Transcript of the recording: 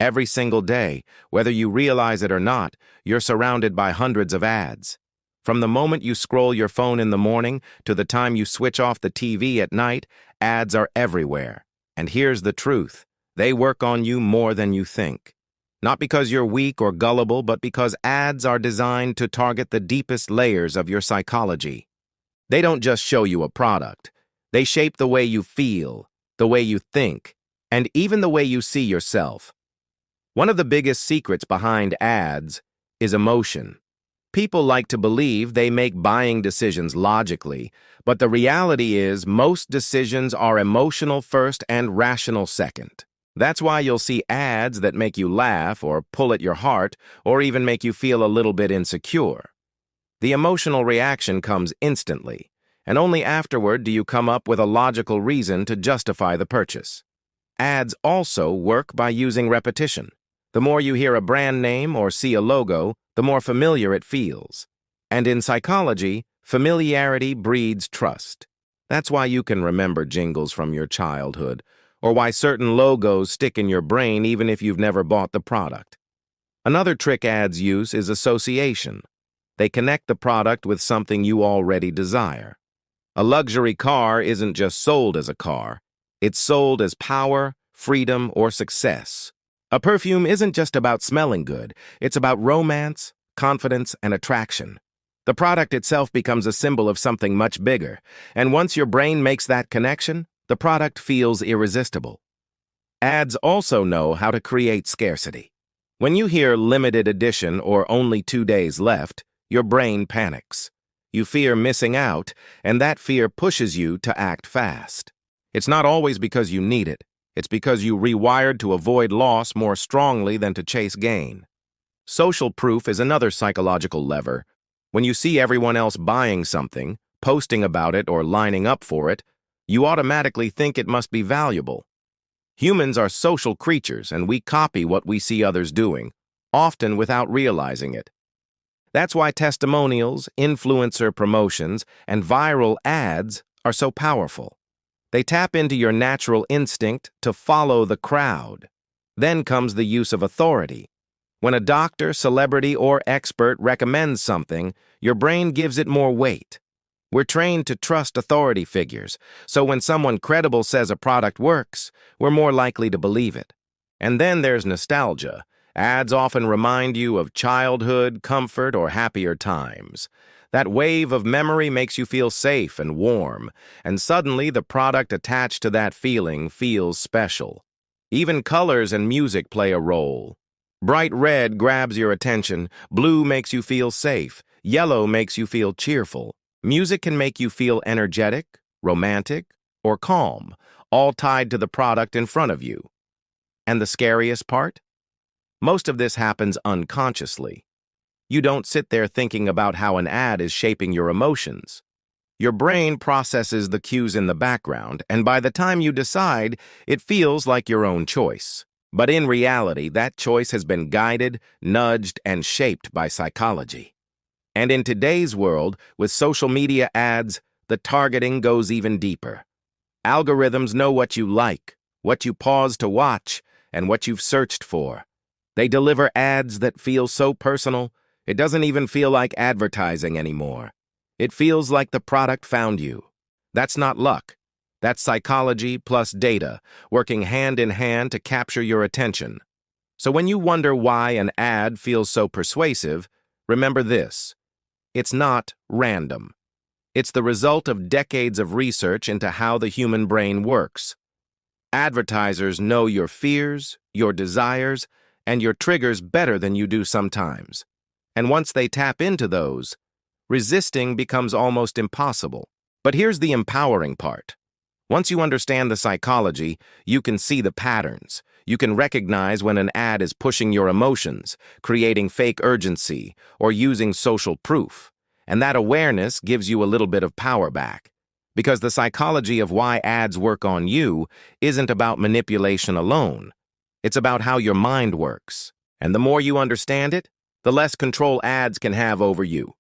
Every single day, whether you realize it or not, you're surrounded by hundreds of ads. From the moment you scroll your phone in the morning to the time you switch off the TV at night, ads are everywhere. And here's the truth. They work on you more than you think. Not because you're weak or gullible, but because ads are designed to target the deepest layers of your psychology. They don't just show you a product. They shape the way you feel, the way you think, and even the way you see yourself. One of the biggest secrets behind ads is emotion. People like to believe they make buying decisions logically, but the reality is most decisions are emotional first and rational second. That's why you'll see ads that make you laugh or pull at your heart or even make you feel a little bit insecure. The emotional reaction comes instantly, and only afterward do you come up with a logical reason to justify the purchase. Ads also work by using repetition. The more you hear a brand name or see a logo, the more familiar it feels. And in psychology, familiarity breeds trust. That's why you can remember jingles from your childhood, or why certain logos stick in your brain even if you've never bought the product. Another trick ads use is association. They connect the product with something you already desire. A luxury car isn't just sold as a car. It's sold as power, freedom, or success. A perfume isn't just about smelling good. It's about romance, confidence, and attraction. The product itself becomes a symbol of something much bigger, and once your brain makes that connection, the product feels irresistible. Ads also know how to create scarcity. When you hear limited edition or only 2 days left, your brain panics. You fear missing out, and that fear pushes you to act fast. It's not always because you need it. It's because you rewired to avoid loss more strongly than to chase gain. Social proof is another psychological lever. When you see everyone else buying something, posting about it, or lining up for it, you automatically think it must be valuable. Humans are social creatures, and we copy what we see others doing, often without realizing it. That's why testimonials, influencer promotions, and viral ads are so powerful. They tap into your natural instinct to follow the crowd. Then comes the use of authority. When a doctor, celebrity, or expert recommends something, your brain gives it more weight. We're trained to trust authority figures, so when someone credible says a product works, we're more likely to believe it. And then there's nostalgia. Ads often remind you of childhood, comfort, or happier times. That wave of memory makes you feel safe and warm, and suddenly the product attached to that feeling feels special. Even colors and music play a role. Bright red grabs your attention, blue makes you feel safe, yellow makes you feel cheerful. Music can make you feel energetic, romantic, or calm, all tied to the product in front of you. And the scariest part? Most of this happens unconsciously. You don't sit there thinking about how an ad is shaping your emotions. Your brain processes the cues in the background, and by the time you decide, it feels like your own choice. But in reality, that choice has been guided, nudged, and shaped by psychology. And in today's world, with social media ads, the targeting goes even deeper. Algorithms know what you like, what you pause to watch, and what you've searched for. They deliver ads that feel so personal, it doesn't even feel like advertising anymore. It feels like the product found you. That's not luck. That's psychology plus data, working hand in hand to capture your attention. So when you wonder why an ad feels so persuasive, remember this. It's not random. It's the result of decades of research into how the human brain works. Advertisers know your fears, your desires, and your triggers better than you do sometimes. And once they tap into those, resisting becomes almost impossible. But here's the empowering part. Once you understand the psychology, you can see the patterns. You can recognize when an ad is pushing your emotions, creating fake urgency, or using social proof. And that awareness gives you a little bit of power back. Because the psychology of why ads work on you isn't about manipulation alone. It's about how your mind works. And the more you understand it, the less control ads can have over you.